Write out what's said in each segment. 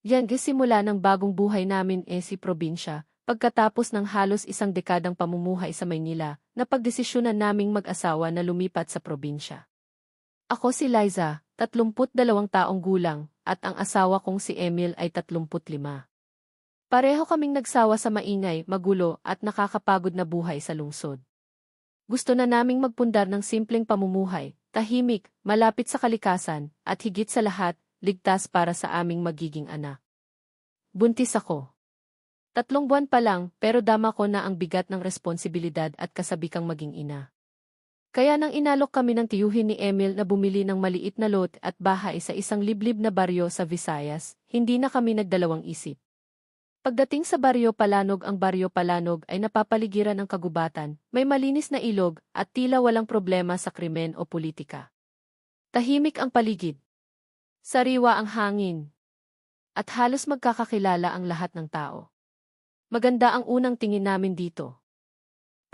Yan simula ng bagong buhay namin si probinsya, pagkatapos ng halos isang dekadang pamumuhay sa Maynila, napagdesisyonan naming mag-asawa na lumipat sa probinsya. Ako si Liza, 32 taong gulang, at ang asawa kong si Emil ay 35. Pareho kaming nagsawa sa maingay, magulo at nakakapagod na buhay sa lungsod. Gusto na naming magpundar ng simpleng pamumuhay, tahimik, malapit sa kalikasan, at higit sa lahat, ligtas para sa aming magiging anak. Buntis ako. 3 buwan pa lang, pero dama ko na ang bigat ng responsibilidad at kasabikang maging ina. Kaya nang inalok kami ng tiyuhin ni Emil na bumili ng maliit na lot at bahay sa isang liblib na baryo sa Visayas, hindi na kami nagdalawang isip. Pagdating sa Baryo Palanog ay napapaligiran ng kagubatan, may malinis na ilog, at tila walang problema sa krimen o politika. Tahimik ang paligid. Sariwa ang hangin. At halos magkakakilala ang lahat ng tao. Maganda ang unang tingin namin dito.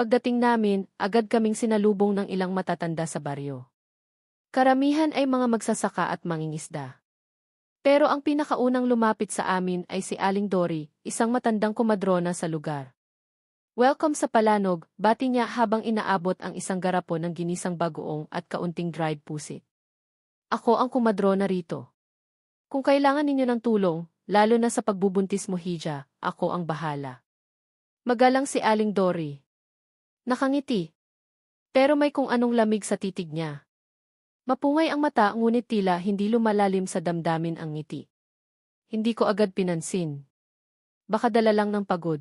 Pagdating namin, agad kaming sinalubong ng ilang matatanda sa baryo. Karamihan ay mga magsasaka at mangingisda. Pero ang pinakaunang lumapit sa amin ay si Aling Dory, isang matandang komadrona sa lugar. Welcome sa Palanog, bati niya habang inaabot ang isang garapon ng ginisang bagoong at kaunting dried pusit. Ako ang komadrona rito. Kung kailangan ninyo ng tulong, lalo na sa pagbubuntis mo Hija, ako ang bahala. Magalang si Aling Dory. Nakangiti. Pero may kung anong lamig sa titig niya. Mapungay ang mata ngunit tila hindi lumalalim sa damdamin ang ngiti. Hindi ko agad pinansin. Baka dala lang ng pagod.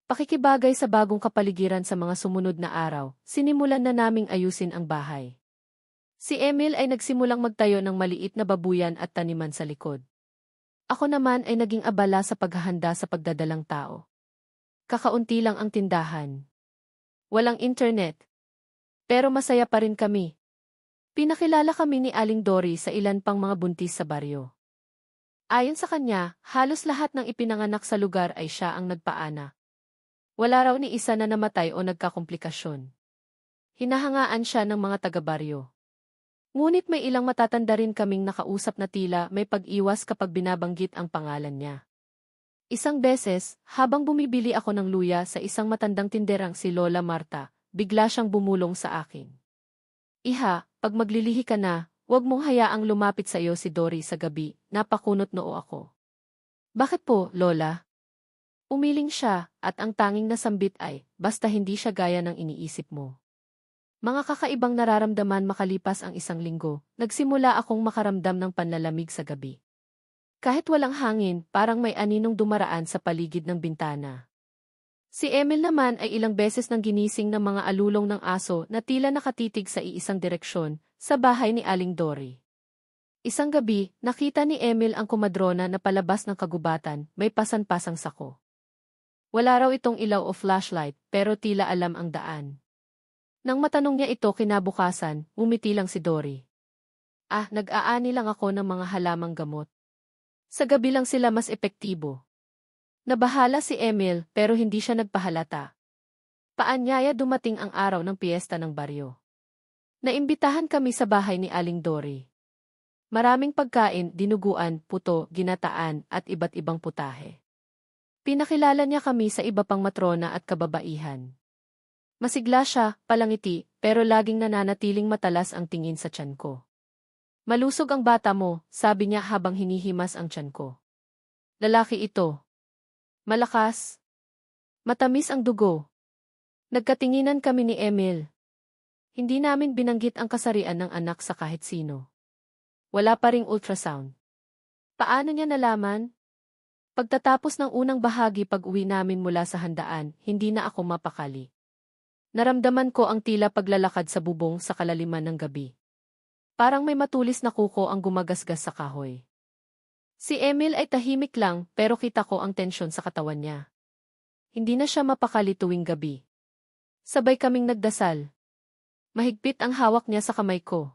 Pakikibagay sa bagong kapaligiran sa mga sumunod na araw, sinimulan na naming ayusin ang bahay. Si Emil ay nagsimulang magtayo ng maliit na babuyan at taniman sa likod. Ako naman ay naging abala sa paghahanda sa pagdadalang tao. Kakaunti lang ang tindahan. Walang internet. Pero masaya pa rin kami. Pinakilala kami ni Aling Dory sa ilan pang mga buntis sa baryo. Ayon sa kanya, halos lahat ng ipinanganak sa lugar ay siya ang nagpaana. Wala raw ni isa na namatay o nagkakomplikasyon. Hinahangaan siya ng mga taga-baryo. Ngunit may ilang matatanda rin kaming nakausap na tila may pag-iwas kapag binabanggit ang pangalan niya. Isang beses, habang bumibili ako ng luya sa isang matandang tinderang si Lola Marta, bigla siyang bumulong sa akin. Iha, pag maglilihi ka na, huwag mong hayaang lumapit sa iyo si Dory sa gabi, napakunot noo ako. Bakit po, Lola? Umiling siya, at ang tanging nasambit ay, basta hindi siya gaya ng iniisip mo. Mga kakaibang nararamdaman makalipas ang isang linggo, nagsimula akong makaramdam ng panlalamig sa gabi. Kahit walang hangin, parang may aninong dumaraan sa paligid ng bintana. Si Emil naman ay ilang beses nang ginising ng mga alulong ng aso na tila nakatitig sa iisang direksyon, sa bahay ni Aling Dory. Isang gabi, nakita ni Emil ang komadrona na palabas ng kagubatan, may pasan-pasang sako. Wala raw itong ilaw o flashlight, pero tila alam ang daan. Nang matanong niya ito kinabukasan, umiti lang si Dory. Nag-aani lang ako ng mga halamang gamot. Sa gabi lang sila mas epektibo. Nabahala si Emil pero hindi siya nagpahalata. Paanyaya dumating ang araw ng piyesta ng baryo. Naimbitahan kami sa bahay ni Aling Dory. Maraming pagkain, dinuguan, puto, ginataan at iba't ibang putahe. Pinakilala niya kami sa iba pang matrona at kababaihan. Masigla siya, palangiti, pero laging nananatiling matalas ang tingin sa tiyan ko. Malusog ang bata mo, sabi niya habang hinihimas ang tiyan ko. Lalaki ito. Malakas. Matamis ang dugo. Nagkatinginan kami ni Emil. Hindi namin binanggit ang kasarian ng anak sa kahit sino. Wala pa ring ultrasound. Paano niya nalaman? Pagtatapos ng unang bahagi pag-uwi namin mula sa handaan, hindi na ako mapakali. Naramdaman ko ang tila paglalakad sa bubong sa kalaliman ng gabi. Parang may matulis na kuko ang gumagasgas sa kahoy. Si Emil ay tahimik lang pero kita ko ang tensyon sa katawan niya. Hindi na siya mapakali tuwing gabi. Sabay kaming nagdasal. Mahigpit ang hawak niya sa kamay ko.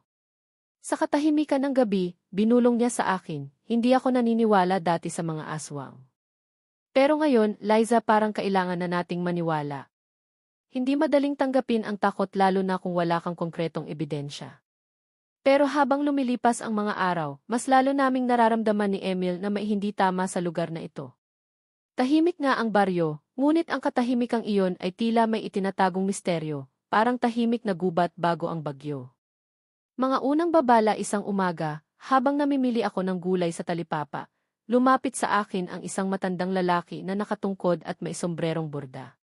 Sa katahimikan ng gabi, binulong niya sa akin, hindi ako naniniwala dati sa mga aswang. Pero ngayon, Liza, parang kailangan na nating maniwala. Hindi madaling tanggapin ang takot lalo na kung wala kang konkretong ebidensya. Pero habang lumilipas ang mga araw, mas lalo naming nararamdaman ni Emil na may hindi tama sa lugar na ito. Tahimik nga ang baryo, ngunit ang katahimikang iyon ay tila may itinatagong misteryo, parang tahimik na gubat bago ang bagyo. Mga unang babala isang umaga, habang namimili ako ng gulay sa talipapa, lumapit sa akin ang isang matandang lalaki na nakatungkod at may sombrerong borda.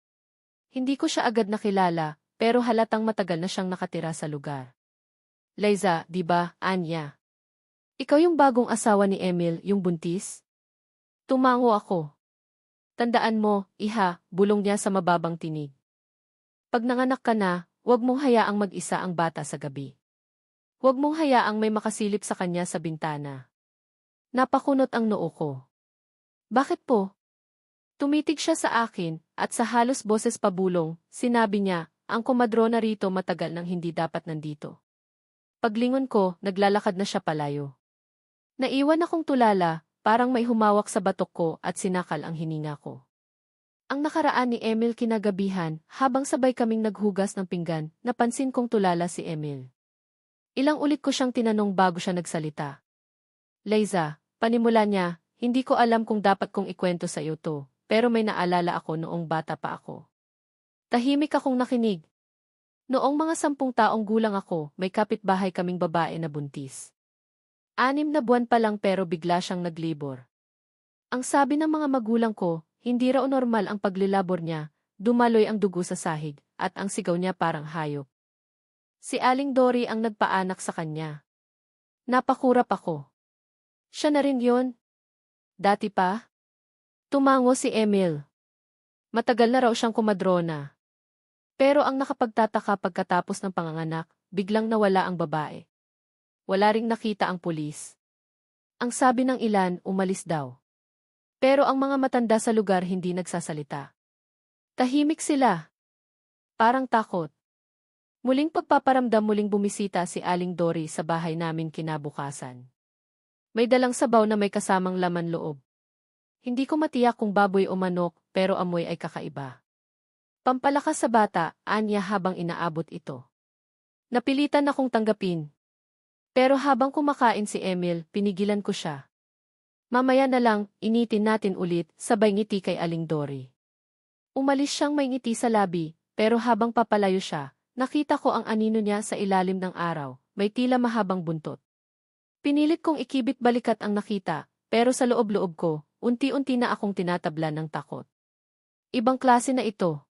Hindi ko siya agad nakilala, pero halatang matagal na siyang nakatira sa lugar. Liza, di ba, Anya? Ikaw yung bagong asawa ni Emil, yung buntis? Tumango ako. Tandaan mo, iha, bulong niya sa mababang tinig. Pag nanganak ka na, huwag mong hayaang mag-isa ang bata sa gabi. Huwag mong hayaang may makasilip sa kanya sa bintana. Napakunot ang noo ko. Bakit po? Tumitig siya sa akin, at sa halos boses pabulong, sinabi niya, ang komadrona rito matagal nang hindi dapat nandito. Paglingon ko, naglalakad na siya palayo. Naiwan akong tulala, parang may humawak sa batok ko at sinakal ang hininga ko. Ang nakaraan ni Emil kinagabihan, habang sabay kaming naghugas ng pinggan, napansin kong tulala si Emil. Ilang ulit ko siyang tinanong bago siya nagsalita. Liza, panimula niya, hindi ko alam kung dapat kong ikwento sa iyo to, pero may naalala ako noong bata pa ako. Tahimik akong nakinig. Noong mga 10 taong gulang ako, may kapitbahay kaming babae na buntis. 6 na buwan pa lang pero bigla siyang naglibor. Ang sabi ng mga magulang ko, hindi raw normal ang paglilabor niya, dumaloy ang dugo sa sahig, at ang sigaw niya parang hayop. Si Aling Dory ang nagpaanak sa kanya. Napakurap ako. Siya na rin yun? Dati pa? Tumango si Emil. Matagal na raw siyang komadrona. Pero ang nakapagtataka pagkatapos ng panganganak, biglang nawala ang babae. Wala ring nakita ang pulis. Ang sabi ng ilan, umalis daw. Pero ang mga matanda sa lugar hindi nagsasalita. Tahimik sila. Parang takot. Muling pagpaparamdam muling bumisita si Aling Dory sa bahay namin kinabukasan. May dalang sabaw na may kasamang laman loob. Hindi ko matiyak kung baboy o manok, pero amoy ay kakaiba. Pampalakas sa bata, anya habang inaabot ito. Napilitan akong tanggapin. Pero habang kumakain si Emil, pinigilan ko siya. Mamaya na lang, initin natin ulit, sabay ngiti kay Aling Dory. Umalis siyang may ngiti sa labi, pero habang papalayo siya, nakita ko ang anino niya sa ilalim ng araw, may tila mahabang buntot. Pinilit kong ikibit balikat ang nakita, pero sa loob-loob ko, unti-unti na akong tinatabla ng takot. Ibang klase na ito.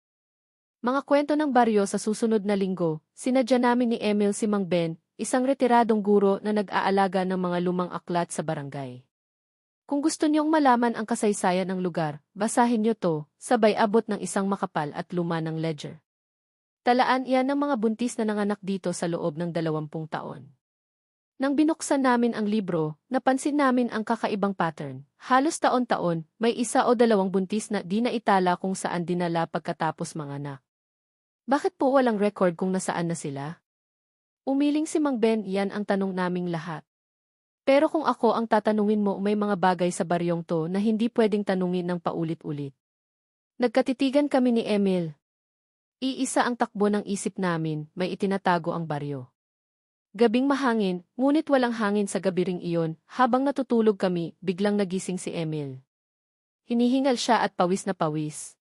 Mga kwento ng baryo sa susunod na linggo, sinadya namin ni Emil si Mang Ben, isang retiradong guro na nag-aalaga ng mga lumang aklat sa barangay. Kung gusto niyong malaman ang kasaysayan ng lugar, basahin niyo to, sabay abot ng isang makapal at luma ng ledger. Talaan iyan ng mga buntis na nanganak dito sa loob ng 20 taon. Nang binuksan namin ang libro, napansin namin ang kakaibang pattern. Halos taon-taon, may 1 o 2 buntis na di naitala kung saan dinala pagkatapos manganak. Bakit po walang record kung nasaan na sila? Umiling si Mang Ben, iyan ang tanong naming lahat. Pero kung ako ang tatanungin mo, may mga bagay sa baryong to na hindi pwedeng tanungin ng paulit-ulit. Nagkatitigan kami ni Emil. Iisa ang takbo ng isip namin, may itinatago ang baryo. Gabing mahangin, ngunit walang hangin sa gabi ring iyon, habang natutulog kami, biglang nagising si Emil. Hinihingal siya at pawis na pawis.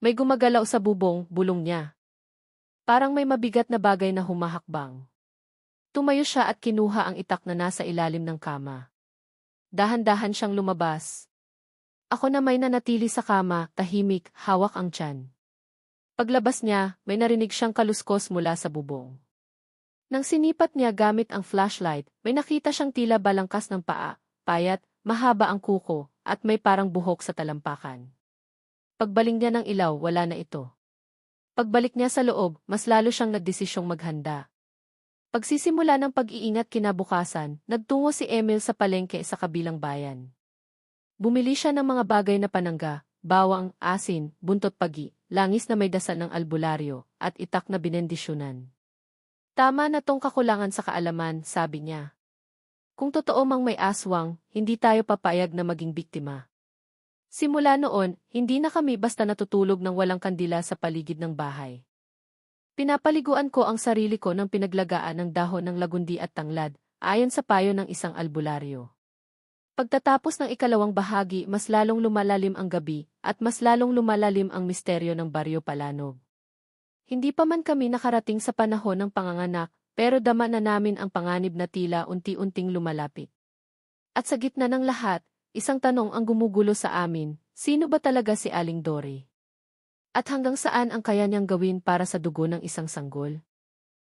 May gumagalaw sa bubong, bulong niya. Parang may mabigat na bagay na humahakbang. Tumayo siya at kinuha ang itak na nasa ilalim ng kama. Dahan-dahan siyang lumabas. Ako na may nanatili sa kama, tahimik, hawak ang tiyan. Paglabas niya, may narinig siyang kaluskos mula sa bubong. Nang sinipat niya gamit ang flashlight, may nakita siyang tila balangkas ng paa, payat, mahaba ang kuko, at may parang buhok sa talampakan. Pagbaling niya ng ilaw, wala na ito. Pagbalik niya sa loob, mas lalo siyang nagdesisyong maghanda. Pagsisimula ng pag-iingat kinabukasan, nagtungo si Emil sa palengke sa kabilang bayan. Bumili siya ng mga bagay na panangga, bawang, asin, buntot pagi, langis na may dasal ng albularyo, at itak na binendisyonan. Tama na tong kakulangan sa kaalaman, sabi niya. Kung totoo mang may aswang, hindi tayo papayag na maging biktima. Simula noon, hindi na kami basta natutulog ng walang kandila sa paligid ng bahay. Pinapaliguan ko ang sarili ko ng pinaglagaan ng dahon ng lagundi at tanglad, ayon sa payo ng isang albularyo. Pagtatapos ng ikalawang bahagi, mas lalong lumalalim ang gabi, at mas lalong lumalalim ang misteryo ng Baryo Palanog. Hindi pa man kami nakarating sa panahon ng panganganak, pero dama na namin ang panganib na tila unti-unting lumalapit. At sa gitna ng lahat, isang tanong ang gumugulo sa amin, sino ba talaga si Aling Dory? At hanggang saan ang kaya niyang gawin para sa dugo ng isang sanggol?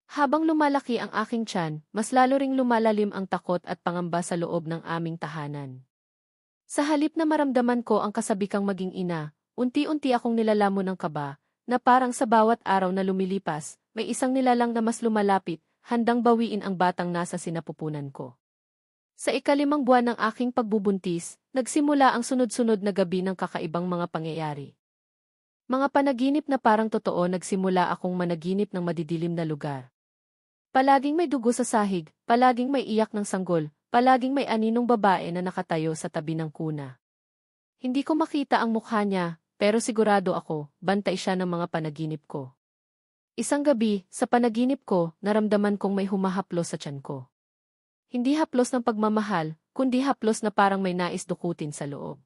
Habang lumalaki ang aking tiyan, mas lalo ring lumalalim ang takot at pangamba sa loob ng aming tahanan. Sa halip na maramdaman ko ang kasabikang maging ina, unti-unti akong nilalamon ng kaba, na parang sa bawat araw na lumilipas, may isang nilalang na mas lumalapit, handang bawiin ang batang nasa sinapupunan ko. Sa ikalimang buwan ng aking pagbubuntis, nagsimula ang sunod-sunod na gabi ng kakaibang mga pangyayari. Mga panaginip na parang totoo, nagsimula akong managinip ng madidilim na lugar. Palaging may dugo sa sahig, palaging may iyak ng sanggol, palaging may aninong babae na nakatayo sa tabi ng kuna. Hindi ko makita ang mukha niya, pero sigurado ako, bantay siya ng mga panaginip ko. Isang gabi, sa panaginip ko, naramdaman kong may humahaplos sa tiyan ko. Hindi haplos ng pagmamahal, kundi haplos na parang may nais dukutin sa loob.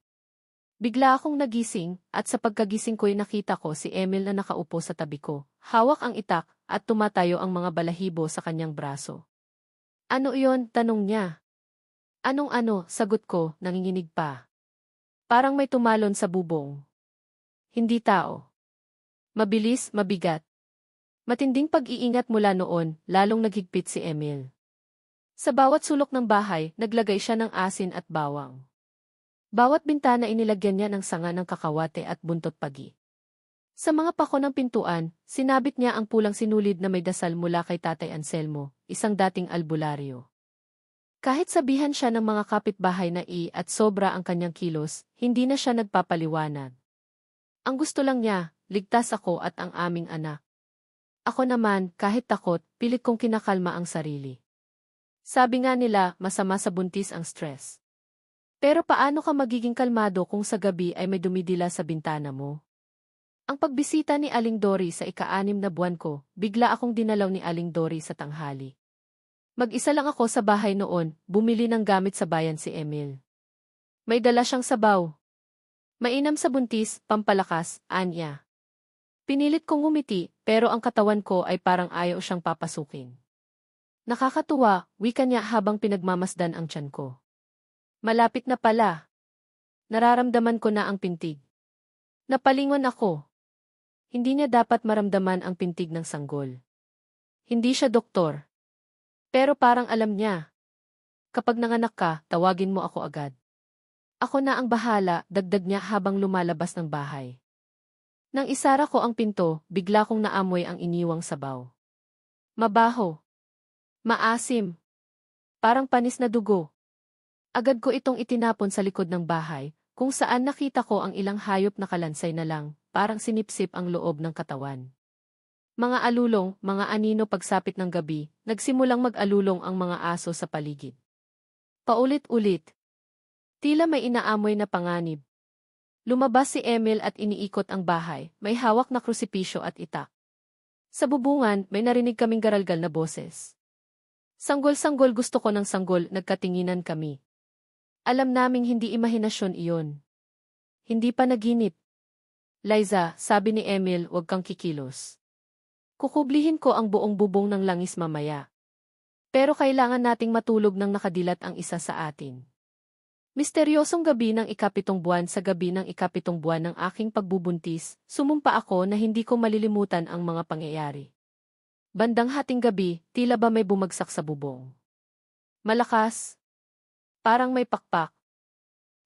Bigla akong nagising, at sa pagkagising ko'y nakita ko si Emil na nakaupo sa tabi ko, hawak ang itak, at tumatayo ang mga balahibo sa kanyang braso. Ano iyon? Tanong niya. Anong-ano? Sagot ko, nanginginig pa. Parang may tumalon sa bubong. Hindi tao. Mabilis, mabigat. Matinding pag-iingat mula noon, lalong naghigpit si Emil. Sa bawat sulok ng bahay, naglagay siya ng asin at bawang. Bawat bintana inilagyan niya ng sanga ng kakawate at buntot pagi. Sa mga pako ng pintuan, sinabit niya ang pulang sinulid na may dasal mula kay Tatay Anselmo, isang dating albularyo. Kahit sabihan siya ng mga kapitbahay na at sobra ang kanyang kilos, hindi na siya nagpapaliwanag. Ang gusto lang niya, ligtas ako at ang aming anak. Ako naman, kahit takot, pilit kong kinakalma ang sarili. Sabi nga nila, masama sa buntis ang stress. Pero paano ka magiging kalmado kung sa gabi ay may dumidila sa bintana mo? Ang pagbisita ni Aling Dory sa ika-6 na buwan ko, bigla akong dinalaw ni Aling Dory sa tanghali. Mag-isa lang ako sa bahay noon, bumili ng gamit sa bayan si Emil. May dala siyang sabaw. Mainam sa buntis, pampalakas, anya. Pinilit kong ngumiti, pero ang katawan ko ay parang ayaw siyang papasukin. Nakakatuwa, wika niya habang pinagmamasdan ang tiyan ko. Malapit na pala. Nararamdaman ko na ang pintig. Napalingon ako. Hindi niya dapat maramdaman ang pintig ng sanggol. Hindi siya doktor. Pero parang alam niya. Kapag nanganak ka, tawagin mo ako agad. Ako na ang bahala, dagdag niya habang lumalabas ng bahay. Nang isara ko ang pinto, bigla kong naamoy ang iniwang sabaw. Mabaho. Maasim. Parang panis na dugo. Agad ko itong itinapon sa likod ng bahay, kung saan nakita ko ang ilang hayop na kalansay na lang, parang sinipsip ang loob ng katawan. Mga alulong, mga anino pagsapit ng gabi, nagsimulang mag-alulong ang mga aso sa paligid. Paulit-ulit. Tila may inaamoy na panganib. Lumabas si Emil at iniikot ang bahay, may hawak na krusipisyo at itak. Sa bubungan, may narinig kaming garalgal na boses. Sanggol-sanggol, gusto ko ng sanggol, nagkatinginan kami. Alam naming hindi imahinasyon iyon. Hindi pa naginip. Liza, sabi ni Emil, huwag kang kikilos. Kukublihin ko ang buong bubong ng langis mamaya. Pero kailangan nating matulog nang nakadilat ang isa sa atin. Misteryosong gabi ng ika-7 buwan, sa gabi ng ika-7 buwan ng aking pagbubuntis, sumumpa ako na hindi ko malilimutan ang mga pangyayari. Bandang hating gabi, tila ba may bumagsak sa bubong. Malakas. Parang may pakpak.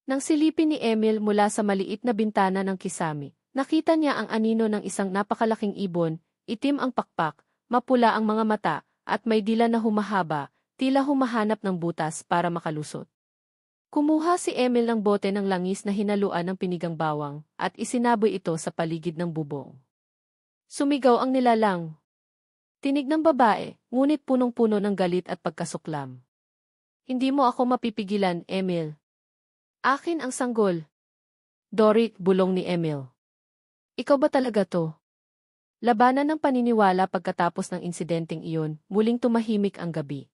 Nang silipin ni Emil mula sa maliit na bintana ng kisame, nakita niya ang anino ng isang napakalaking ibon, itim ang pakpak, mapula ang mga mata, at may dila na humahaba, tila humahanap ng butas para makalusot. Kumuha si Emil ng bote ng langis na hinaluan ng pinigang bawang, at isinaboy ito sa paligid ng bubong. Sumigaw ang nilalang. Tinig ng babae, ngunit punong-puno ng galit at pagkasuklam. Hindi mo ako mapipigilan, Emil. Akin ang sanggol. Dory, bulong ni Emil. Ikaw ba talaga to? Labanan ng paniniwala pagkatapos ng insidenteng iyon, muling tumahimik ang gabi.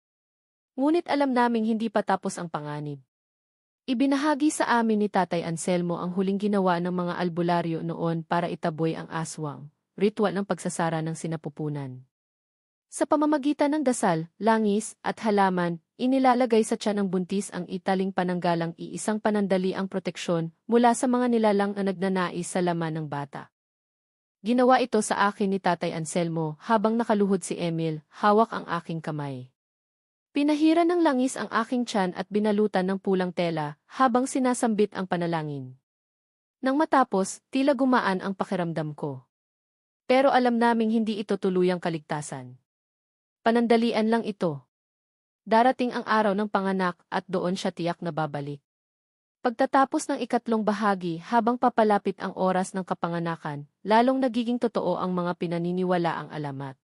Ngunit alam naming hindi pa tapos ang panganib. Ibinahagi sa amin ni Tatay Anselmo ang huling ginawa ng mga albularyo noon para itaboy ang aswang, ritual ng pagsasara ng sinapupunan. Sa pamamagitan ng dasal, langis, at halaman, inilalagay sa tiyan ng buntis ang italing pananggalang iisang panandali ang proteksyon mula sa mga nilalang na nagnanais sa laman ng bata. Ginawa ito sa akin ni Tatay Anselmo habang nakaluhod si Emil, hawak ang aking kamay. Pinahira ng langis ang aking tiyan at binalutan ng pulang tela habang sinasambit ang panalangin. Nang matapos, tila gumaan ang pakiramdam ko. Pero alam naming hindi ito tuluyang kaligtasan. Panandalian lang ito. Darating ang araw ng panganak at doon siya tiyak na babalik. Pagtatapos ng ikatlong bahagi habang papalapit ang oras ng kapanganakan, lalong nagiging totoo ang mga pinaniniwalaang alamat.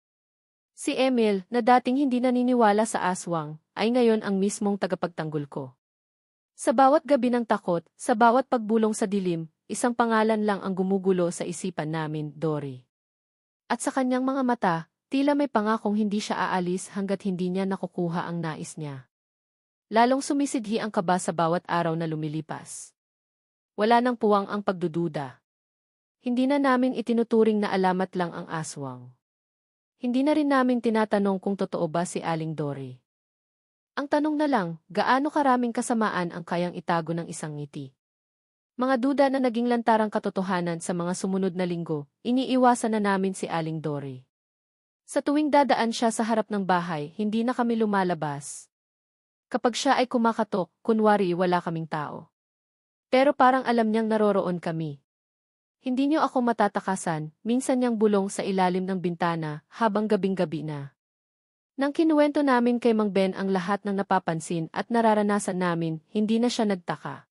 Si Emil, na dating hindi naniniwala sa aswang, ay ngayon ang mismong tagapagtanggol ko. Sa bawat gabi ng takot, sa bawat pagbulong sa dilim, isang pangalan lang ang gumugulo sa isipan namin, Dory. At sa kanyang mga mata, tila may pangakong hindi siya aalis hanggat hindi niya nakukuha ang nais niya. Lalong sumisidhi ang kaba sa bawat araw na lumilipas. Wala nang puwang ang pagdududa. Hindi na namin itinuturing na alamat lang ang aswang. Hindi na rin namin tinatanong kung totoo ba si Aling Dory. Ang tanong na lang, gaano karaming kasamaan ang kayang itago ng isang ngiti? Mga duda na naging lantarang katotohanan sa mga sumunod na linggo, iniiwasan na namin si Aling Dory. Sa tuwing dadaan siya sa harap ng bahay, hindi na kami lumalabas. Kapag siya ay kumakatok, kunwari wala kaming tao. Pero parang alam niyang naroroon kami. Hindi niyo ako matatakasan, minsan niyang bulong sa ilalim ng bintana habang gabing-gabi na. Nang kinuwento namin kay Mang Ben ang lahat ng napapansin at nararanasan namin, hindi na siya nagtaka.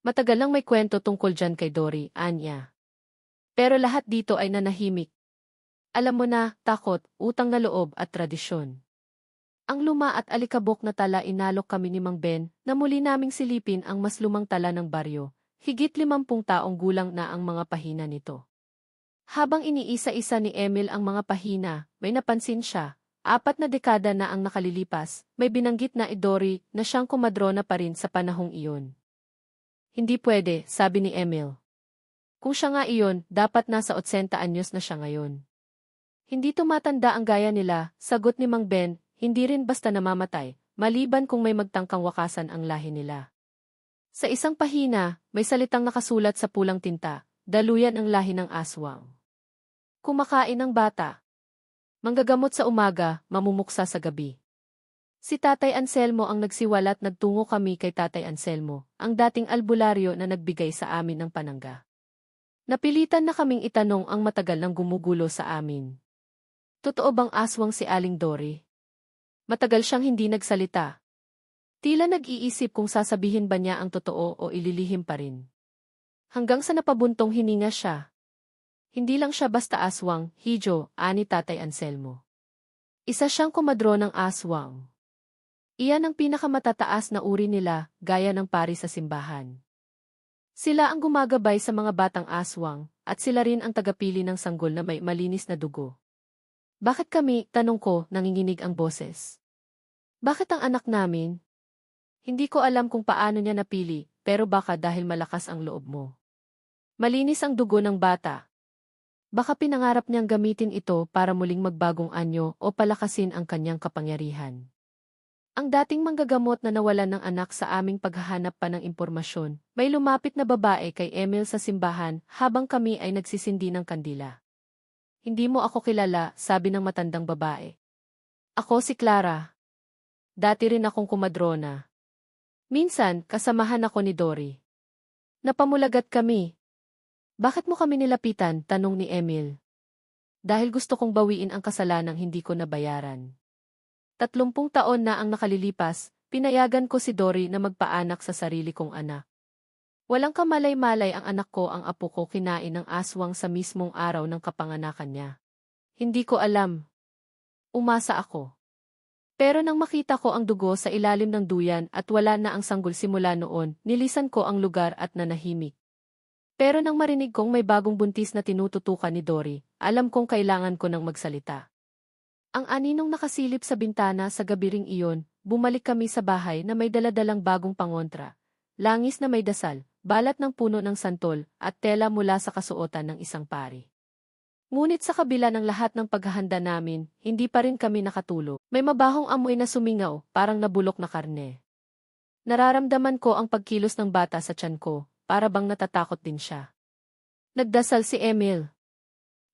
Matagal lang may kwento tungkol dyan kay Dory, anya. Pero lahat dito ay nanahimik. Alam mo na, takot, utang na loob at tradisyon. Ang luma at alikabok na tala inalok kami ni Mang Ben na muli naming silipin ang mas lumang tala ng baryo, higit 50 taong gulang na ang mga pahina nito. Habang iniisa-isa ni Emil ang mga pahina, may napansin siya, 4 na dekada na ang nakalilipas, may binanggit na Dory na siyang komadrona pa rin sa panahong iyon. Hindi pwede, sabi ni Emil. Kung siya nga iyon, dapat nasa 80 anyos na siya ngayon. Hindi tumatanda ang gaya nila, sagot ni Mang Ben. Hindi rin basta namamatay, maliban kung may magtangkang wakasan ang lahi nila. Sa isang pahina, may salitang nakasulat sa pulang tinta, daluyan ang lahi ng aswang. Kumakain ng bata. Manggagamot sa umaga, mamumuksa sa gabi. Si Tatay Anselmo ang nagsiwalat nagtungo kami kay Tatay Anselmo, ang dating albularyo na nagbigay sa amin ng panangga. Napilitan na kaming itanong ang matagal nang gumugulo sa amin. Totoo bang aswang si Aling Dory? Matagal siyang hindi nagsalita. Tila nag-iisip kung sasabihin ba niya ang totoo o ililihim pa rin. Hanggang sa napabuntong hininga siya. Hindi lang siya basta aswang, hijo, ani Tatay Anselmo. Isa siyang komadro ng aswang. Iyan ang pinakamatataas na uri nila, gaya ng pari sa simbahan. Sila ang gumagabay sa mga batang aswang, at sila rin ang tagapili ng sanggol na may malinis na dugo. Bakit kami, tanong ko, nanginginig ang boses? Bakit ang anak namin? Hindi ko alam kung paano niya napili, pero baka dahil malakas ang loob mo. Malinis ang dugo ng bata. Baka pinangarap niyang gamitin ito para muling magbagong anyo o palakasin ang kanyang kapangyarihan. Ang dating manggagamot na nawalan ng anak sa aming paghahanap pa ng impormasyon, may lumapit na babae kay Emil sa simbahan habang kami ay nagsisindi ng kandila. Hindi mo ako kilala, sabi ng matandang babae. Ako si Clara. Dati rin akong kumadrona. Minsan, kasamahan ako ni Dory. Napamulagat kami. Bakit mo kami nilapitan, tanong ni Emil. Dahil gusto kong bawiin ang kasalanang hindi ko nabayaran. 30 taon na ang nakalilipas, pinayagan ko si Dory na magpaanak sa sarili kong anak. Walang kamalay-malay ang anak ko ang apo ko kinain ng aswang sa mismong araw ng kapanganakan niya. Hindi ko alam. Umasa ako. Pero nang makita ko ang dugo sa ilalim ng duyan at wala na ang sanggol simula noon, nilisan ko ang lugar at nanahimik. Pero nang marinig kong may bagong buntis na tinututukan ni Dory, alam kong kailangan ko nang magsalita. Ang aninong nakasilip sa bintana sa gabi ring iyon, bumalik kami sa bahay na may daladalang bagong pangontra. Langis na may dasal, balat ng puno ng santol, at tela mula sa kasuotan ng isang pari. Ngunit sa kabila ng lahat ng paghahanda namin, hindi pa rin kami nakatulog. May mabahong amoy na sumingaw, parang nabulok na karne. Nararamdaman ko ang pagkilos ng bata sa tiyan ko, para bang natatakot din siya. Nagdasal si Emil.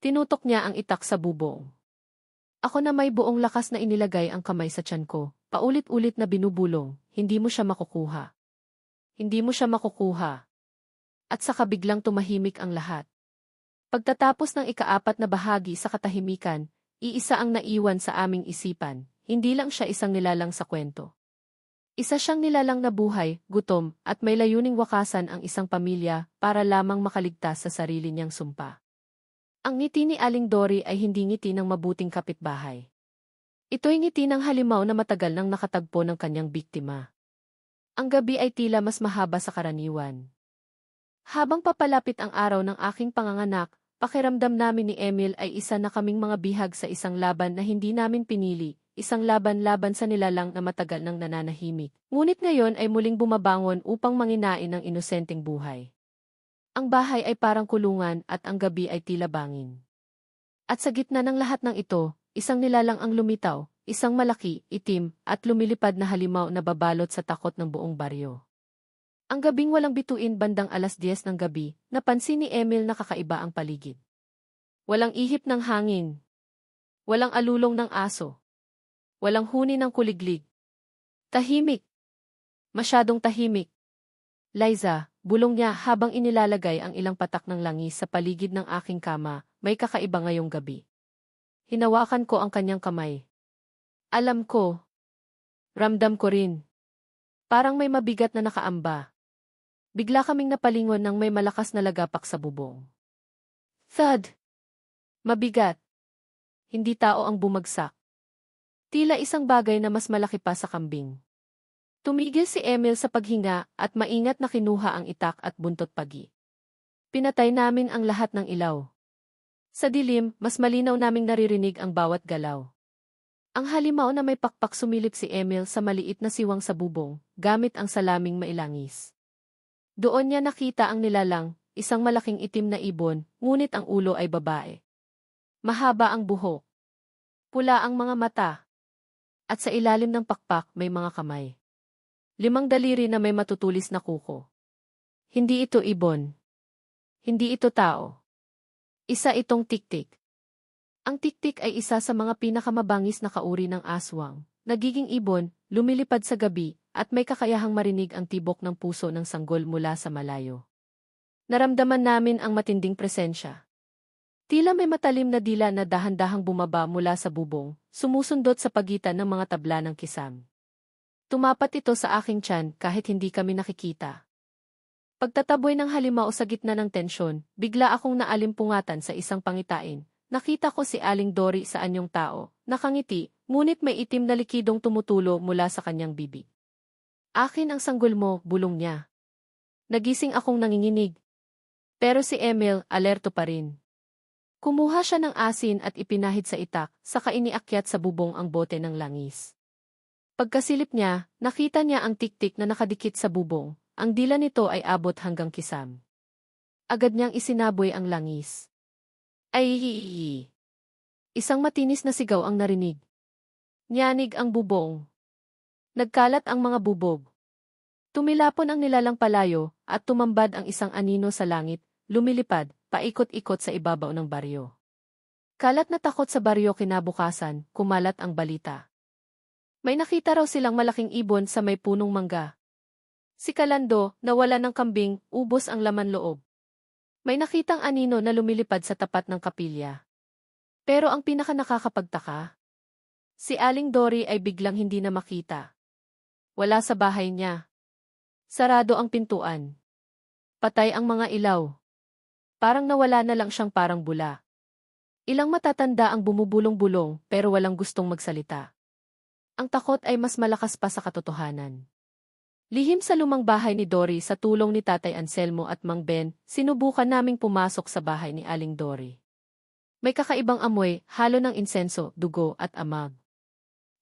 Tinutok niya ang itak sa bubong. Ako na may buong lakas na inilagay ang kamay sa tiyan ko, paulit-ulit na binubulong, hindi mo siya makukuha. Hindi mo siya makukuha. At saka biglang tumahimik ang lahat. Pagtatapos ng ika-4 na bahagi sa katahimikan, iisa ang naiwan sa aming isipan, hindi lang siya isang nilalang sa kwento. Isa siyang nilalang na buhay, gutom, at may layuning wakasan ang isang pamilya para lamang makaligtas sa sarili niyang sumpa. Ang ngiti ni Aling Dory ay hindi ngiti ng mabuting kapitbahay. Ito'y ngiti ng halimaw na matagal nang nakatagpo ng kanyang biktima. Ang gabi ay tila mas mahaba sa karaniwan. Habang papalapit ang araw ng aking panganganak, pakiramdam namin ni Emil ay isa na kaming mga bihag sa isang laban na hindi namin pinili, isang laban-laban sa nilalang na matagal nang nananahimik. Ngunit ngayon ay muling bumabangon upang manginain ng inosenteng buhay. Ang bahay ay parang kulungan at ang gabi ay tila bangin. At sa gitna ng lahat ng ito, isang nilalang ang lumitaw, isang malaki, itim, at lumilipad na halimaw na babalot sa takot ng buong baryo. Ang gabing walang bituin bandang 10:00 ng gabi, napansin ni Emil na kakaiba ang paligid. Walang ihip ng hangin. Walang alulong ng aso. Walang huni ng kuliglig. Tahimik. Masyadong tahimik. Liza, bulong niya habang inilalagay ang ilang patak ng langis sa paligid ng aking kama, may kakaiba ngayong gabi. Hinawakan ko ang kanyang kamay. Alam ko. Ramdam ko rin. Parang may mabigat na nakaamba. Bigla kaming napalingon ng may malakas na lagapak sa bubong. Thud! Mabigat. Hindi tao ang bumagsak. Tila isang bagay na mas malaki pa sa kambing. Tumigil si Emil sa paghinga at maingat na kinuha ang itak at buntot pagi. Pinatay namin ang lahat ng ilaw. Sa dilim, mas malinaw naming naririnig ang bawat galaw. Ang halimaw na may pakpak sumilip si Emil sa maliit na siwang sa bubong, gamit ang salaming mailangis. Doon niya nakita ang nilalang, isang malaking itim na ibon, ngunit ang ulo ay babae. Mahaba ang buhok. Pula ang mga mata. At sa ilalim ng pakpak may mga kamay. 5 daliri na may matutulis na kuko. Hindi ito ibon. Hindi ito tao. Isa itong tiktik. Ang tiktik ay isa sa mga pinakamabangis na kauri ng aswang. Nagiging ibon, lumilipad sa gabi, at may kakayahang marinig ang tibok ng puso ng sanggol mula sa malayo. Naramdaman namin ang matinding presensya. Tila may matalim na dila na dahan-dahang bumaba mula sa bubong, sumusundot sa pagitan ng mga tabla ng kisam. Tumapat ito sa aking tiyan kahit hindi kami nakikita. Pagtataboy ng halimaw sa gitna ng tensyon, bigla akong naalimpungatan sa isang pangitain. Nakita ko si Aling Dory sa anyong tao, nakangiti, ngunit may itim na likidong tumutulo mula sa kanyang bibig. Akin ang sanggol mo, bulong niya. Nagising akong nanginginig. Pero si Emil, alerto pa rin. Kumuha siya ng asin at ipinahid sa itak, saka iniakyat sa bubong ang bote ng langis. Pagkasilip niya, nakita niya ang tiktik na nakadikit sa bubong, ang dila nito ay abot hanggang kisam. Agad niyang isinaboy ang langis. Ay! Isang matinis na sigaw ang narinig. Nyanig ang bubong. Nagkalat ang mga bubog. Tumilapon ang nilalang palayo, at tumambad ang isang anino sa langit, lumilipad, paikot-ikot sa ibabaw ng baryo. Kalat na takot sa baryo kinabukasan, kumalat ang balita. May nakita raw silang malaking ibon sa may punong mangga. Si Kalando, nawala ng kambing, ubos ang laman loob. May nakitang anino na lumilipad sa tapat ng kapilya. Pero ang pinakanakakapagtaka, si Aling Dory ay biglang hindi na makita. Wala sa bahay niya. Sarado ang pintuan. Patay ang mga ilaw. Parang nawala na lang siyang parang bula. Ilang matatanda ang bumubulong-bulong pero walang gustong magsalita. Ang takot ay mas malakas pa sa katotohanan. Lihim sa lumang bahay ni Dory sa tulong ni Tatay Anselmo at Mang Ben, sinubukan naming pumasok sa bahay ni Aling Dory. May kakaibang amoy, halo ng insenso, dugo at amag.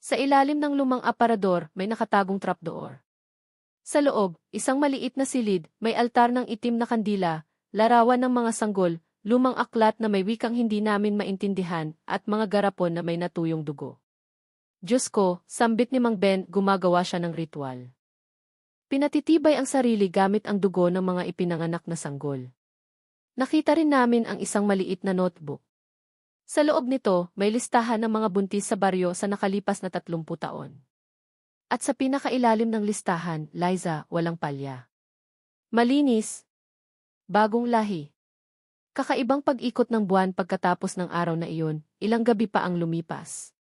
Sa ilalim ng lumang aparador, may nakatagong trapdoor. Sa loob, isang maliit na silid, may altar ng itim na kandila, larawan ng mga sanggol, lumang aklat na may wikang hindi namin maintindihan, at mga garapon na may natuyong dugo. Diyos ko, sambit ni Mang Ben, gumagawa siya ng ritual. Pinatitibay ang sarili gamit ang dugo ng mga ipinanganak na sanggol. Nakita rin namin ang isang maliit na notebook. Sa loob nito, may listahan ng mga buntis sa baryo sa nakalipas na 30 taon. At sa pinakailalim ng listahan, Liza, walang palya. Malinis. Bagong lahi. Kakaibang pag-ikot ng buwan pagkatapos ng araw na iyon, ilang gabi pa ang lumipas.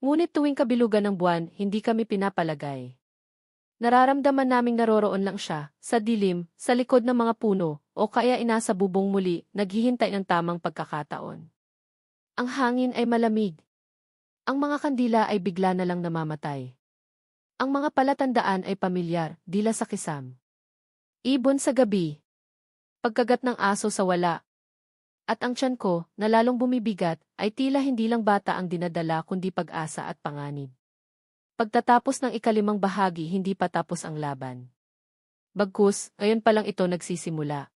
Ngunit tuwing kabilugan ng buwan, hindi kami pinapalagay. Nararamdaman naming naroroon lang siya, sa dilim, sa likod ng mga puno, o kaya inasa bubong muli, naghihintay ng tamang pagkakataon. Ang hangin ay malamig. Ang mga kandila ay bigla na lang namamatay. Ang mga palatandaan ay pamilyar, dila sa kisam. Ibon sa gabi. Pagkagat ng aso sa wala. At ang tiyan ko, na lalong bumibigat, ay tila hindi lang bata ang dinadala kundi pag-asa at panganib. Pagtatapos ng ikalimang bahagi, hindi pa tapos ang laban. Bagkus, ngayon pa lang ito nagsisimula.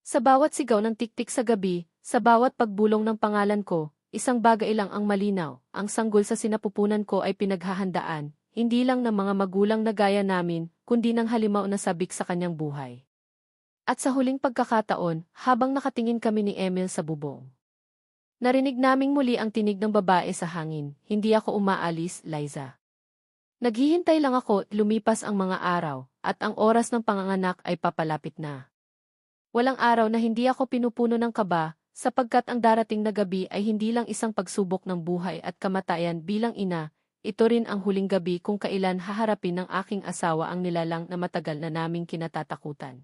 Sa bawat sigaw ng tiktik sa gabi, sa bawat pagbulong ng pangalan ko, isang bagay lang ang malinaw, ang sanggol sa sinapupunan ko ay pinaghahandaan, hindi lang ng mga magulang na gaya namin, kundi ng halimaw na sabik sa kanyang buhay. At sa huling pagkakataon, habang nakatingin kami ni Emil sa bubong, narinig naming muli ang tinig ng babae sa hangin, hindi ako umaalis, Liza. Naghihintay lang ako, lumipas ang mga araw, at ang oras ng panganganak ay papalapit na. Walang araw na hindi ako pinupuno ng kaba, sapagkat ang darating na gabi ay hindi lang isang pagsubok ng buhay at kamatayan bilang ina, ito rin ang huling gabi kung kailan haharapin ng aking asawa ang nilalang na matagal na naming kinatatakutan.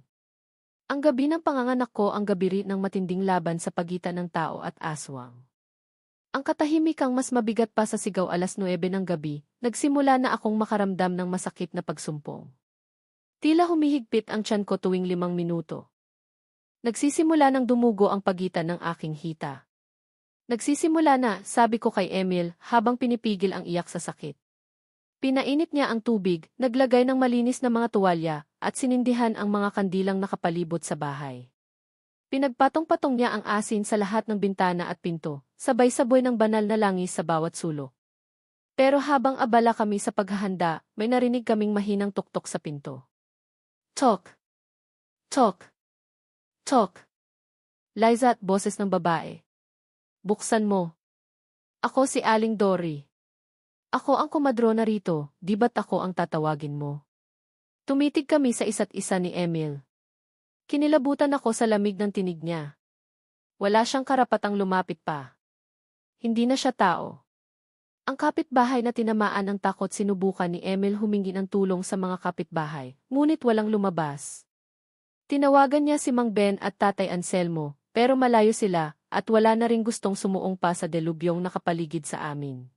Ang gabi ng panganganak ko ang gabi rin ng matinding laban sa pagitan ng tao at aswang. Ang katahimikang mas mabigat pa sa sigaw 9:00 ng gabi, nagsimula na akong makaramdam ng masakit na pagsumpong. Tila humihigpit ang tiyan ko tuwing 5 minuto. Nagsisimula ng dumugo ang pagitan ng aking hita. Nagsisimula na, sabi ko kay Emil, habang pinipigil ang iyak sa sakit. Pinainit niya ang tubig, naglagay ng malinis na mga tuwalya, at sinindihan ang mga kandilang nakapalibot sa bahay. Pinagpatong-patong niya ang asin sa lahat ng bintana at pinto, sabay-sabay ng banal na langis sa bawat sulok. Pero habang abala kami sa paghahanda, may narinig kaming mahinang tuktok sa pinto. Tok! Tok! Tok! Liza at boses ng babae. Buksan mo. Ako si Aling Dory. Ako ang kumadrona rito, di ba't ako ang tatawagin mo? Tumitig kami sa isa't isa ni Emil. Kinilabutan ako sa lamig ng tinig niya. Wala siyang karapatang lumapit pa. Hindi na siya tao. Ang kapitbahay na tinamaan ng takot sinubukan ni Emil humingi ng tulong sa mga kapitbahay, ngunit walang lumabas. Tinawagan niya si Mang Ben at Tatay Anselmo, pero malayo sila, at wala na ring gustong sumuong pa sa delubyong nakapaligid sa amin.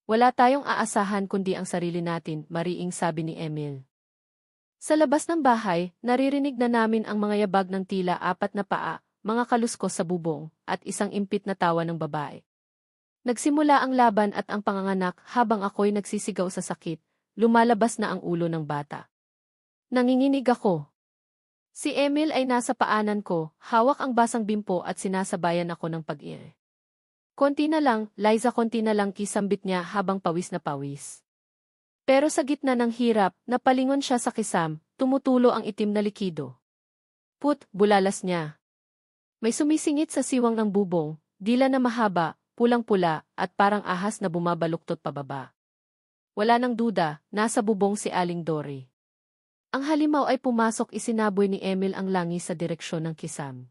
Wala tayong aasahan kundi ang sarili natin, mariing sabi ni Emil. Sa labas ng bahay, naririnig na namin ang mga yabag ng tila 4 na paa, mga kaluskos sa bubong, at isang impit na tawa ng babae. Nagsimula ang laban at ang panganganak habang ako'y nagsisigaw sa sakit, lumalabas na ang ulo ng bata. Nanginginig ako. Si Emil ay nasa paanan ko, hawak ang basang bimpo at sinasabayan ako ng pag-iri. Konti na lang, Liza, konti na lang, kisambit niya habang pawis na pawis. Pero sa gitna ng hirap, napalingon siya sa kisam, tumutulo ang itim na likido. Bulalas niya. May sumisingit sa siwang ng bubong, dila na mahaba, pulang-pula, at parang ahas na bumabaluktot pababa. Wala nang duda, nasa bubong si Aling Dory. Ang halimaw ay pumasok, isinaboy ni Emil ang langis sa direksyon ng kisam.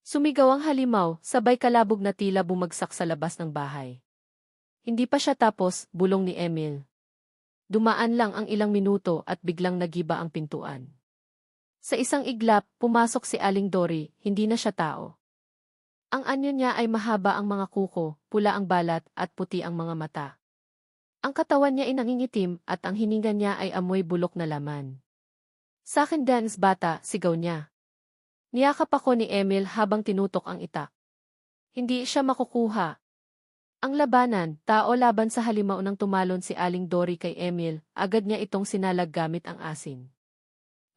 Sumigaw ang halimaw, sabay kalabog na tila bumagsak sa labas ng bahay. Hindi pa siya tapos, bulong ni Emil. Dumaan lang ang ilang minuto at biglang nagiba ang pintuan. Sa isang iglap, pumasok si Aling Dory, hindi na siya tao. Ang anyo niya ay mahaba ang mga kuko, pula ang balat, at puti ang mga mata. Ang katawan niya ay nangingitim at ang hininga niya ay amoy bulok na laman. Sakin Dance bata, sigaw niya. Niyakap ako ni Emil habang tinutok ang itak. Hindi siya makukuha. Ang labanan, tao laban sa halimaw nang tumalon si Aling Dory kay Emil, agad niya itong sinalag gamit ang asin.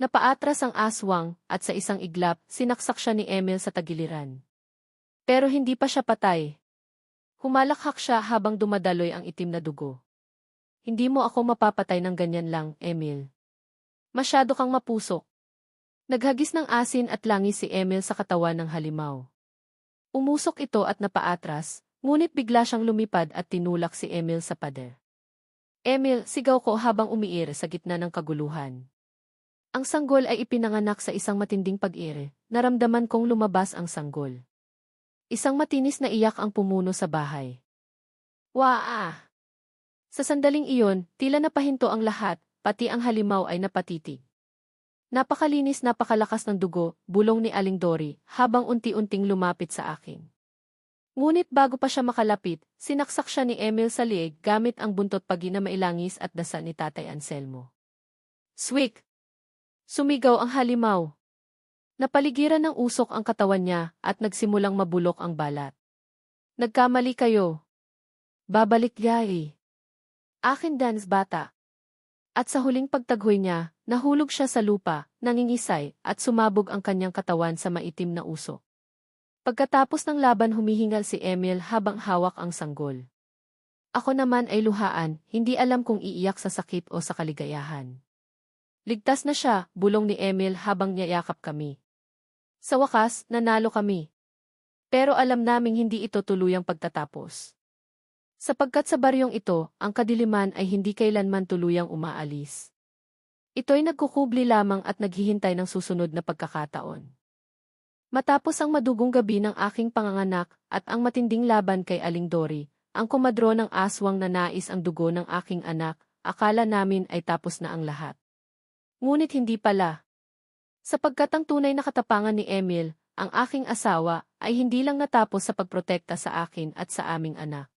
Napaatras ang aswang at sa isang iglap, sinaksak siya ni Emil sa tagiliran. Pero hindi pa siya patay. Humalakhak siya habang dumadaloy ang itim na dugo. Hindi mo ako mapapatay ng ganyan lang, Emil. Masyado kang mapusok. Naghagis ng asin at langis si Emil sa katawan ng halimaw. Umusok ito at napaatras, ngunit bigla siyang lumipad at tinulak si Emil sa pader. Emil, sigaw ko habang umiir sa gitna ng kaguluhan. Ang sanggol ay ipinanganak sa isang matinding pag-ire, naramdaman kong lumabas ang sanggol. Isang matinis na iyak ang pumuno sa bahay. Waa! Sa sandaling iyon, tila napahinto ang lahat, pati ang halimaw ay napatitig. Napakalinis napakalakas ng dugo, bulong ni Aling Dory, habang unti-unting lumapit sa akin. Ngunit bago pa siya makalapit, sinaksak siya ni Emil sa liig gamit ang buntot pagi na mailangis at dasa ni Tatay Anselmo. Swick! Sumigaw ang halimaw. Napaligiran ng usok ang katawan niya at nagsimulang mabulok ang balat. Nagkamali kayo. Babalik yai. Akin Dance bata. At sa huling pagtaghoy niya, nahulog siya sa lupa, nangingisay, at sumabog ang kanyang katawan sa maitim na usok. Pagkatapos ng laban humihingal si Emil habang hawak ang sanggol. Ako naman ay luhaan, hindi alam kung iiyak sa sakit o sa kaligayahan. Ligtas na siya, bulong ni Emil habang niyayakap kami. Sa wakas, nanalo kami. Pero alam naming hindi ito tuluyang pagtatapos. Sapagkat sa baryong ito, ang kadiliman ay hindi kailanman tuluyang umaalis. Ito'y nagkukubli lamang at naghihintay ng susunod na pagkakataon. Matapos ang madugong gabi ng aking panganganak at ang matinding laban kay Aling Dory, ang komadro ng aswang na nais ang dugo ng aking anak, akala namin ay tapos na ang lahat. Ngunit hindi pala. Sapagkat ang tunay na katapangan ni Emil, ang aking asawa, ay hindi lang natapos sa pagprotekta sa akin at sa aming anak.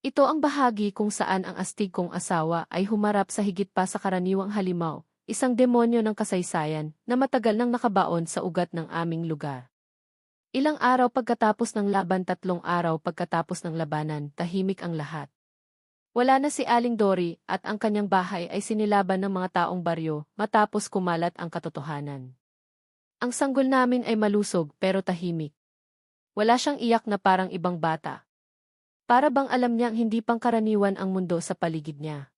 Ito ang bahagi kung saan ang astig kong asawa ay humarap sa higit pa sa karaniwang halimaw, isang demonyo ng kasaysayan na matagal nang nakabaon sa ugat ng aming lugar. Ilang araw pagkatapos ng laban, 3 araw pagkatapos ng labanan, tahimik ang lahat. Wala na si Aling Dory at ang kanyang bahay ay sinilaban ng mga taong baryo matapos kumalat ang katotohanan. Ang sanggol namin ay malusog pero tahimik. Wala siyang iyak na parang ibang bata. Para bang alam niyang hindi pangkaraniwan ang mundo sa paligid niya.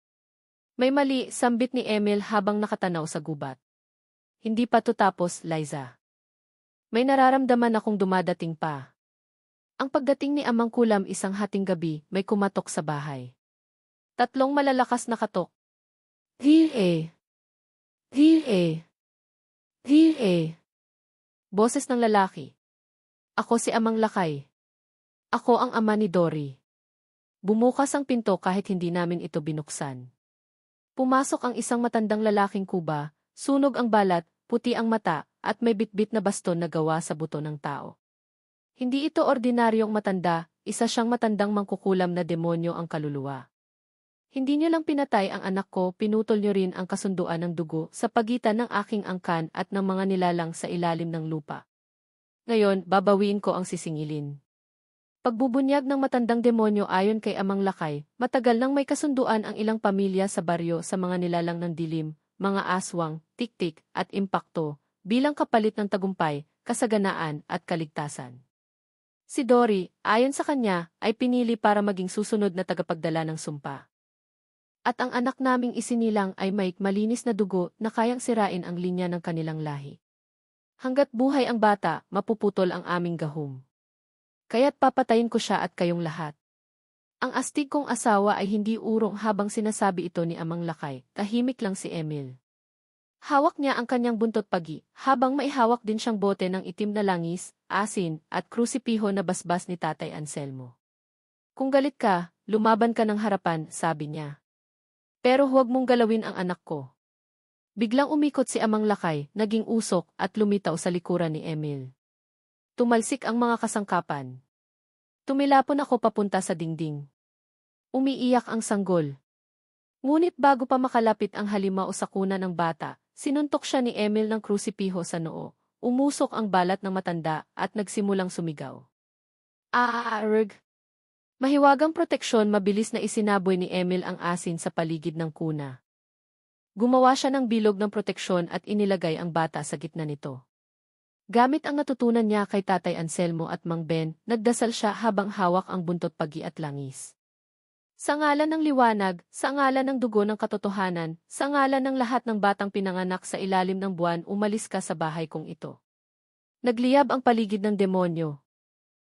May mali, sambit ni Emil habang nakatanaw sa gubat. Hindi pa to tapos, Liza. May nararamdaman akong dumadating pa. Ang pagdating ni Amang Kulam isang hating gabi, may kumatok sa bahay. 3 malalakas na katok. Hie! Hie! Hie! Boses ng lalaki. Ako si Amang Lakay. Ako ang ama ni Dory. Bumukas ang pinto kahit hindi namin ito binuksan. Pumasok ang isang matandang lalaking kuba, sunog ang balat, puti ang mata, at may bitbit na baston na gawa sa buto ng tao. Hindi ito ordinaryong matanda, isa siyang matandang mangkukulam na demonyo ang kaluluwa. Hindi niyo lang pinatay ang anak ko, pinutol niyo rin ang kasunduan ng dugo sa pagitan ng aking angkan at ng mga nilalang sa ilalim ng lupa. Ngayon, babawiin ko ang sisingilin. Pagbubunyag ng matandang demonyo ayon kay Amang Lakay, matagal nang may kasunduan ang ilang pamilya sa baryo sa mga nilalang ng dilim, mga aswang, tiktik, at impakto, bilang kapalit ng tagumpay, kasaganaan, at kaligtasan. Si Dory, ayon sa kanya, ay pinili para maging susunod na tagapagdala ng sumpa. At ang anak naming isinilang ay may malinis na dugo na kayang sirain ang linya ng kanilang lahi. Hanggat buhay ang bata, mapuputol ang aming gahum. Kaya't papatayin ko siya at kayong lahat. Ang astig kong asawa ay hindi urong habang sinasabi ito ni Amang Lakay, tahimik lang si Emil. Hawak niya ang kanyang buntot pagi, habang maihawak din siyang bote ng itim na langis, asin, at krusipiho na basbas ni Tatay Anselmo. Kung galit ka, lumaban ka ng harapan, sabi niya. Pero huwag mong galawin ang anak ko. Biglang umikot si Amang Lakay, naging usok at lumitaw sa likuran ni Emil. Tumalsik ang mga kasangkapan. Tumilapon ako papunta sa dingding. Umiiyak ang sanggol. Ngunit bago pa makalapit ang halimaw sa kuna ng bata, sinuntok siya ni Emil ng krusipiho sa noo, umusok ang balat ng matanda at nagsimulang sumigaw. Arg! Mahiwagang proteksyon mabilis na isinaboy ni Emil ang asin sa paligid ng kuna. Gumawa siya ng bilog ng proteksyon at inilagay ang bata sa gitna nito. Gamit ang natutunan niya kay Tatay Anselmo at Mang Ben, nagdasal siya habang hawak ang buntot pagi at langis. Sa ngalan ng liwanag, sa ngalan ng dugo ng katotohanan, sa ngalan ng lahat ng batang pinanganak sa ilalim ng buwan, umalis ka sa bahay kong ito. Nagliyab ang paligid ng demonyo.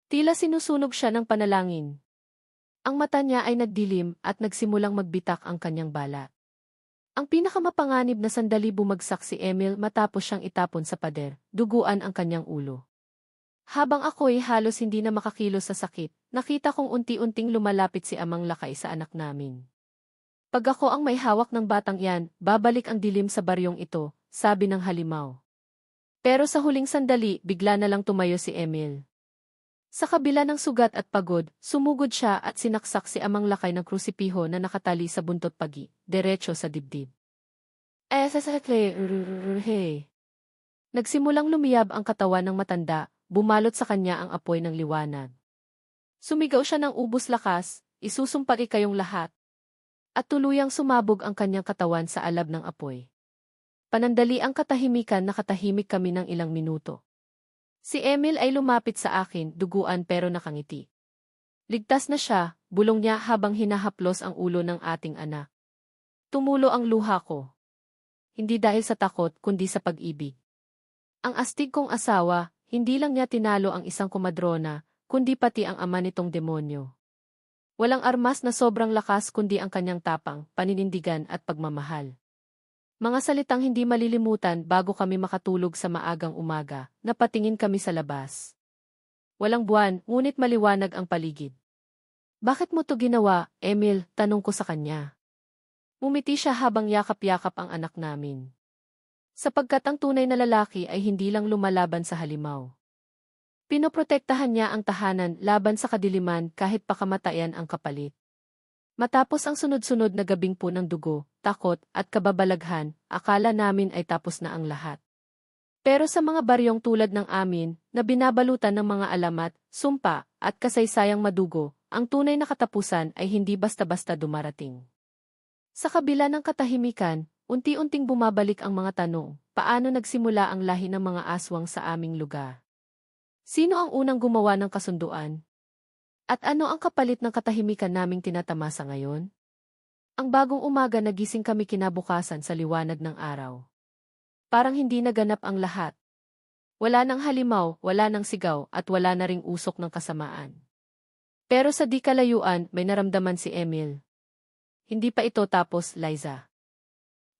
Tila sinusunog siya ng panalangin. Ang mata niya ay nagdilim at nagsimulang magbitak ang kanyang balat. Ang pinakamapanganib na sandali bumagsak si Emil matapos siyang itapon sa pader, duguan ang kanyang ulo. Habang ako'y halos hindi na makakilos sa sakit, nakita kong unti-unting lumalapit si Amang Lakay sa anak namin. Pag ako ang may hawak ng batang yan, babalik ang dilim sa baryong ito, sabi ng halimaw. Pero sa huling sandali, bigla na lang tumayo si Emil. Sa kabila ng sugat at pagod, sumugod siya at sinaksak si Amang Lakay ng krusipiho na nakatali sa buntot pagi, diretso sa dibdib. Nagsimulang lumiyab ang katawan ng matanda, bumalot sa kanya ang apoy ng liwanag. Sumigaw siya ng ubos lakas, isusumpagi kayong lahat. At tuluyang sumabog ang kanyang katawan sa alab ng apoy. Panandali ang katahimikan, nakatahimik kami ng ilang minuto. Si Emil ay lumapit sa akin, duguan pero nakangiti. Ligtas na siya, bulong niya habang hinahaplos ang ulo ng ating anak. Tumulo ang luha ko. Hindi dahil sa takot kundi sa pag-ibig. Ang astig kong asawa, hindi lang niya tinalo ang isang komadrona, kundi pati ang ama nitong demonyo. Walang armas na sobrang lakas kundi ang kanyang tapang, paninindigan at pagmamahal. Mga salitang hindi malilimutan bago kami makatulog sa maagang umaga, napatingin kami sa labas. Walang buwan, ngunit maliwanag ang paligid. Bakit mo to ginawa, Emil? Tanong ko sa kanya. Umiti siya habang yakap-yakap ang anak namin. Sapagkat ang tunay na lalaki ay hindi lang lumalaban sa halimaw. Pinoprotektahan niya ang tahanan laban sa kadiliman kahit pakamatayan ang kapalit. Matapos ang sunod-sunod na gabing po ng dugo, takot, at kababalaghan, akala namin ay tapos na ang lahat. Pero sa mga baryong tulad ng amin, na binabalutan ng mga alamat, sumpa, at kasaysayang madugo, ang tunay na katapusan ay hindi basta-basta dumarating. Sa kabila ng katahimikan, unti-unting bumabalik ang mga tanong, paano nagsimula ang lahi ng mga aswang sa aming lugar? Sino ang unang gumawa ng kasunduan? At ano ang kapalit ng katahimikan naming tinatamasa ngayon? Ang bagong umaga nagising kami kinabukasan sa liwanag ng araw. Parang hindi naganap ang lahat. Wala nang halimaw, wala nang sigaw, at wala na ring usok ng kasamaan. Pero sa di kalayuan, may naramdaman si Emil. Hindi pa ito tapos, Liza.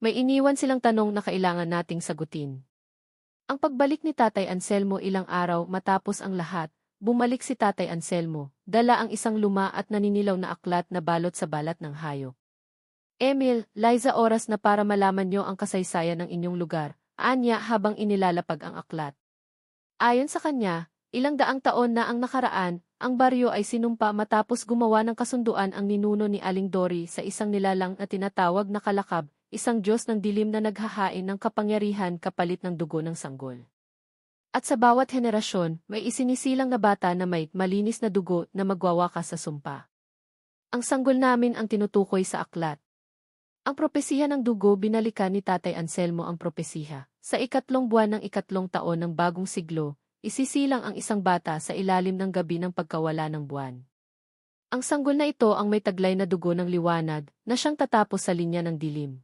May iniwan silang tanong na kailangan nating sagutin. Ang pagbalik ni Tatay Anselmo ilang araw matapos ang lahat, bumalik si Tatay Anselmo, dala ang isang luma at naninilaw na aklat na balot sa balat ng hayop. Emil, Liza, oras na para malaman niyo ang kasaysayan ng inyong lugar, anya habang inilalapag ang aklat. Ayon sa kanya, ilang daang taon na ang nakaraan, ang baryo ay sinumpa matapos gumawa ng kasunduan ang ninuno ni Aling Dory sa isang nilalang na tinatawag na Kalakab, isang Diyos ng dilim na naghahain ng kapangyarihan kapalit ng dugo ng sanggol. At sa bawat henerasyon, may isinisilang na bata na may malinis na dugo na magwawakas sa sumpa. Ang sanggol namin ang tinutukoy sa aklat. Ang propesiya ng dugo, binalikan ni Tatay Anselmo ang propesiya. Sa 3 buwan ng 3 taon ng bagong siglo, isisilang ang isang bata sa ilalim ng gabi ng pagkawala ng buwan. Ang sanggol na ito ang may taglay na dugo ng liwanag na siyang tatapos sa linya ng dilim.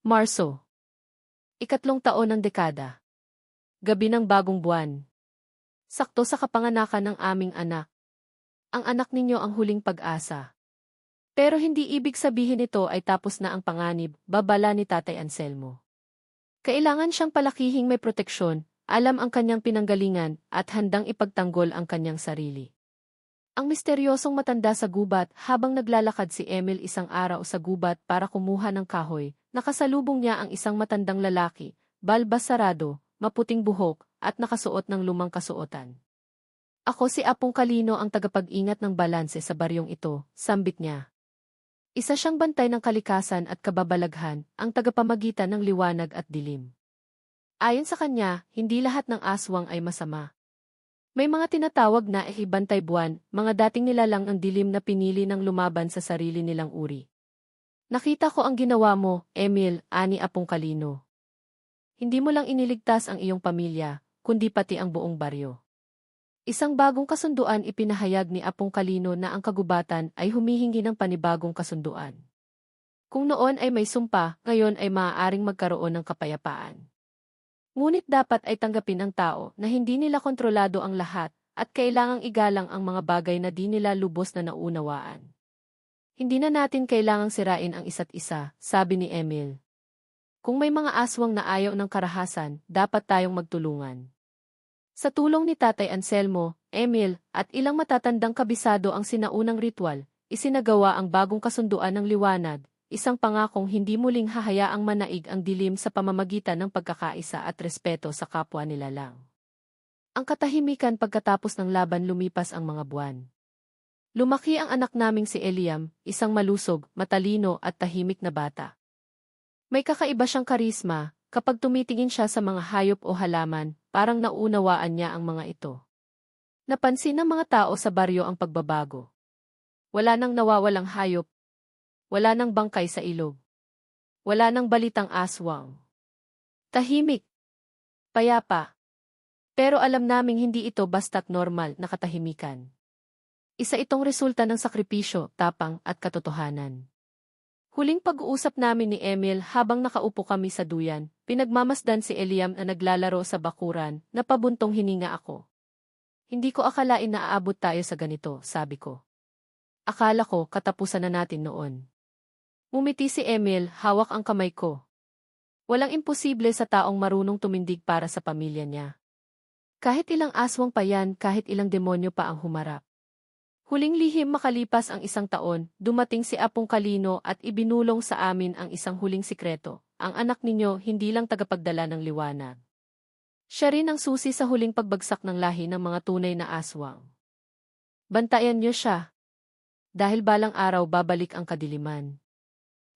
Marso. 3 taon ng dekada. Gabi ng bagong buwan. Sakto sa kapanganakan ng aming anak. Ang anak ninyo ang huling pag-asa. Pero hindi ibig sabihin ito ay tapos na ang panganib, babala ni Tatay Anselmo. Kailangan siyang palakihing may proteksyon, alam ang kanyang pinanggalingan, at handang ipagtanggol ang kanyang sarili. Ang misteryosong matanda sa gubat, habang naglalakad si Emil isang araw sa gubat para kumuha ng kahoy, nakasalubong niya ang isang matandang lalaki, balbas sarado, maputing buhok, at nakasuot ng lumang kasuotan. Ako si Apong Kalino, ang tagapag-ingat ng balanse sa baryong ito, sambit niya. Isa siyang bantay ng kalikasan at kababalaghan, ang tagapamagitan ng liwanag at dilim. Ayon sa kanya, hindi lahat ng aswang ay masama. May mga tinatawag na bantay buwan, mga dating nilalang ang dilim na pinili ng lumaban sa sarili nilang uri. Nakita ko ang ginawa mo, Emil, ani Apong Kalino. Hindi mo lang iniligtas ang iyong pamilya, kundi pati ang buong baryo. Isang bagong kasunduan ipinahayag ni Apong Kalino na ang kagubatan ay humihingi ng panibagong kasunduan. Kung noon ay may sumpa, ngayon ay maaaring magkaroon ng kapayapaan. Ngunit dapat ay tanggapin ng tao na hindi nila kontrolado ang lahat at kailangang igalang ang mga bagay na di nila lubos na naunawaan. Hindi na natin kailangang sirain ang isa't isa, sabi ni Emil. Kung may mga aswang na ayaw ng karahasan, dapat tayong magtulungan. Sa tulong ni Tatay Anselmo, Emil, at ilang matatandang kabisado ang sinaunang ritual, isinagawa ang bagong kasunduan ng liwanag, isang pangakong hindi muling hahayaang manaig ang dilim sa pamamagitan ng pagkakaisa at respeto sa kapwa nilalang. Ang katahimikan pagkatapos ng laban lumipas ang mga buwan. Lumaki ang anak naming si Eliam, isang malusog, matalino at tahimik na bata. May kakaiba siyang karisma, kapag tumitingin siya sa mga hayop o halaman, parang nauunawaan niya ang mga ito. Napansin ng mga tao sa baryo ang pagbabago. Wala nang nawawalang hayop. Wala nang bangkay sa ilog. Wala nang balitang aswang. Tahimik. Payapa. Pero alam naming hindi ito basta't normal na katahimikan. Isa itong resulta ng sakripisyo, tapang at katotohanan. Huling pag-uusap namin ni Emil habang nakaupo kami sa duyan, pinagmamasdan si Eliam na naglalaro sa bakuran, napabuntong hininga ako. Hindi ko akalain na aabot tayo sa ganito, sabi ko. Akala ko katapusan na natin noon. Ngumiti si Emil, hawak ang kamay ko. Walang imposible sa taong marunong tumindig para sa pamilya niya. Kahit ilang aswang pa yan, kahit ilang demonyo pa ang humarap. Huling lihim makalipas ang 1 taon, dumating si Apong Kalino at ibinulong sa amin ang isang huling sikreto. Ang anak ninyo hindi lang tagapagdala ng liwanag. Siya rin ang susi sa huling pagbagsak ng lahi ng mga tunay na aswang. Bantayan niyo siya. Dahil balang araw babalik ang kadiliman.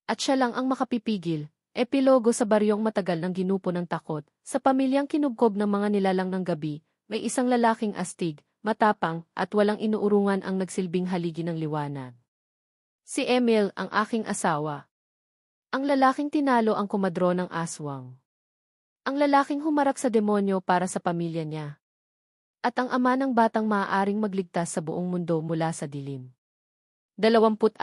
At siya lang ang makapipigil, epilogo sa baryong matagal ng ginupo ng takot, sa pamilyang kinubkob ng mga nilalang ng gabi, may isang lalaking astig, matapang, at walang inuurungan ang nagsilbing haligi ng liwanag. Si Emil ang aking asawa. Ang lalaking tinalo ang kumadro ng aswang. Ang lalaking humarap sa demonyo para sa pamilya niya. At ang ama ng batang maaaring magligtas sa buong mundo mula sa dilim. 24